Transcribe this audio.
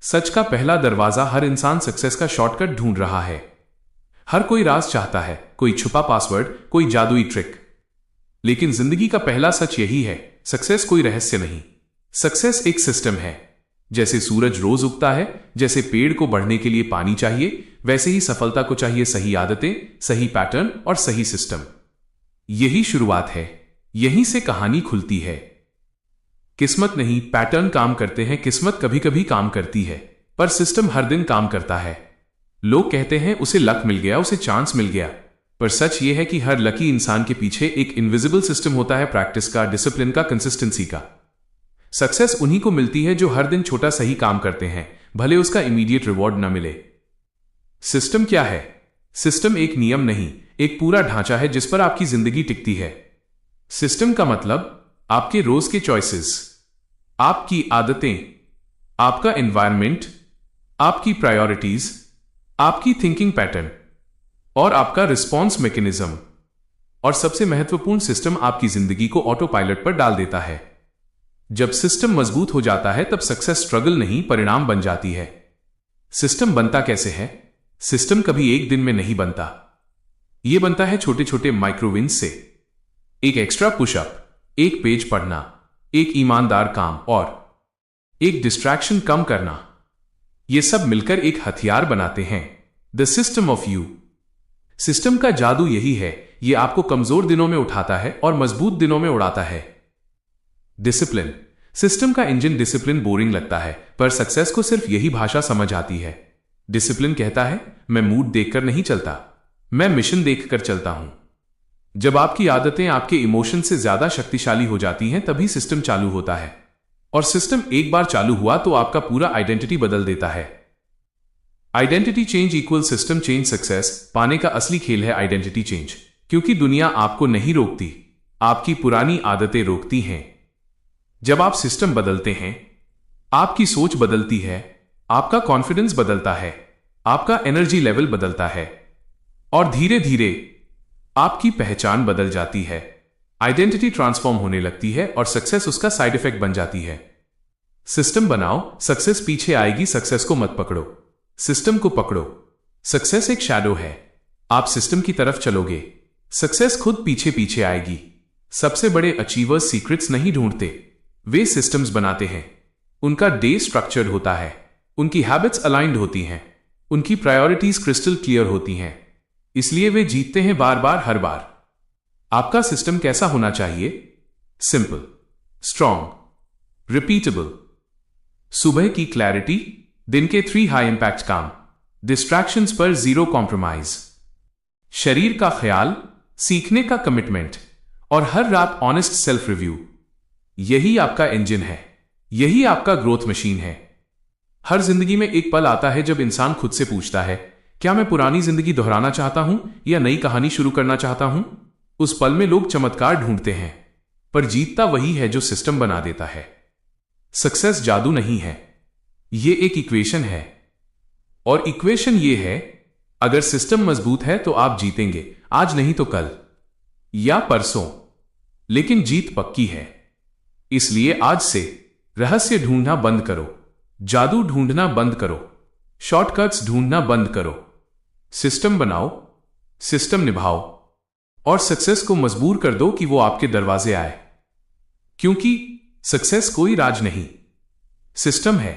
सच का पहला दरवाजा। हर इंसान सक्सेस का शॉर्टकट ढूंढ रहा है। हर कोई राज चाहता है, कोई छुपा पासवर्ड, कोई जादुई ट्रिक। लेकिन जिंदगी का पहला सच यही है, सक्सेस कोई रहस्य नहीं। सक्सेस एक सिस्टम है। जैसे सूरज रोज उगता है, जैसे पेड़ को बढ़ने के लिए पानी चाहिए, वैसे ही सफलता को चाहिए सही आदतें, सही पैटर्न और सही सिस्टम। यही शुरुआत है, यहीं से कहानी खुलती है। किस्मत नहीं, पैटर्न काम करते हैं। किस्मत कभी कभी काम करती है, पर सिस्टम हर दिन काम करता है। लोग कहते हैं उसे लक मिल गया, उसे चांस मिल गया, पर सच यह है कि हर लकी इंसान के पीछे एक इनविजिबल सिस्टम होता है, प्रैक्टिस का, डिसिप्लिन का, कंसिस्टेंसी का। सक्सेस उन्हीं को मिलती है जो हर दिन छोटा सही काम करते हैं, भले उसका इमीडिएट रिवॉर्ड न मिले। सिस्टम क्या है? सिस्टम एक नियम नहीं, एक पूरा ढांचा है जिस पर आपकी जिंदगी टिकती है। सिस्टम का मतलब आपके रोज के चॉइसेस, आपकी आदतें, आपका एनवायरनमेंट, आपकी प्रायोरिटीज, आपकी थिंकिंग पैटर्न और आपका रिस्पॉन्स मैकेनिज्म। और सबसे महत्वपूर्ण, सिस्टम आपकी जिंदगी को ऑटो पायलट पर डाल देता है। जब सिस्टम मजबूत हो जाता है तब सक्सेस स्ट्रगल नहीं, परिणाम बन जाती है। सिस्टम बनता कैसे है? सिस्टम कभी एक दिन में नहीं बनता। यह बनता है छोटे छोटे माइक्रोविन्स से। एक एक्स्ट्रा पुशअप, एक पेज पढ़ना, एक ईमानदार काम और एक डिस्ट्रैक्शन कम करना, ये सब मिलकर एक हथियार बनाते हैं, the system of you. System का जादू यही है, यह आपको कमजोर दिनों में उठाता है और मजबूत दिनों में उड़ाता है। डिसिप्लिन, सिस्टम का इंजन। डिसिप्लिन बोरिंग लगता है, पर सक्सेस को सिर्फ यही भाषा समझ आती है। डिसिप्लिन कहता है, मैं मूड देखकर नहीं चलता, मैं मिशन देखकर चलता हूं। जब आपकी आदतें आपके इमोशन से ज्यादा शक्तिशाली हो जाती हैं, तभी सिस्टम चालू होता है। और सिस्टम एक बार चालू हुआ तो आपका पूरा आइडेंटिटी बदल देता है। Identity change equal system change. Success पाने का असली खेल है आइडेंटिटी चेंज, क्योंकि दुनिया आपको नहीं रोकती, आपकी पुरानी आदतें रोकती हैं। जब आप सिस्टम बदलते हैं, आपकी सोच बदलती है, आपका कॉन्फिडेंस बदलता है, आपका एनर्जी लेवल बदलता है और धीरे धीरे आपकी पहचान बदल जाती है। आइडेंटिटी ट्रांसफॉर्म होने लगती है और सक्सेस उसका साइड इफेक्ट बन जाती है। सिस्टम बनाओ, सक्सेस पीछे आएगी। सक्सेस को मत पकड़ो, सिस्टम को पकड़ो। सक्सेस एक शैडो है, आप सिस्टम की तरफ चलोगे, सक्सेस खुद पीछे पीछे आएगी। सबसे बड़े अचीवर्स सीक्रेट्स नहीं ढूंढते, वे सिस्टम्स बनाते हैं। उनका डे स्ट्रक्चर्ड होता है, उनकी हैबिट्स अलाइंड होती हैं, उनकी प्रायोरिटीज क्रिस्टल क्लियर होती हैं, इसलिए वे जीतते हैं बार बार, हर बार। आपका सिस्टम कैसा होना चाहिए? Simple, strong, repeatable. सुबह की क्लैरिटी, दिन के 3 हाई इंपैक्ट काम, डिस्ट्रैक्शंस पर 0 कॉम्प्रोमाइज, शरीर का ख्याल, सीखने का कमिटमेंट और हर रात ऑनेस्ट सेल्फ रिव्यू। यही आपका इंजन है, यही आपका ग्रोथ मशीन है। हर जिंदगी में एक पल आता है जब इंसान खुद से पूछता है, क्या मैं पुरानी जिंदगी दोहराना चाहता हूं या नई कहानी शुरू करना चाहता हूं? उस पल में लोग चमत्कार ढूंढते हैं, पर जीतता वही है जो सिस्टम बना देता है। सक्सेस जादू नहीं है, यह एक इक्वेशन है। और इक्वेशन यह है, अगर सिस्टम मजबूत है तो आप जीतेंगे, आज नहीं तो कल या परसों, लेकिन जीत पक्की है। इसलिए आज से रहस्य ढूंढना बंद करो, जादू ढूंढना बंद करो, शॉर्टकट्स ढूंढना बंद करो। सिस्टम बनाओ, सिस्टम निभाओ और सक्सेस को मजबूर कर दो कि वो आपके दरवाजे आए। क्योंकि सक्सेस कोई राज नहीं, सिस्टम है।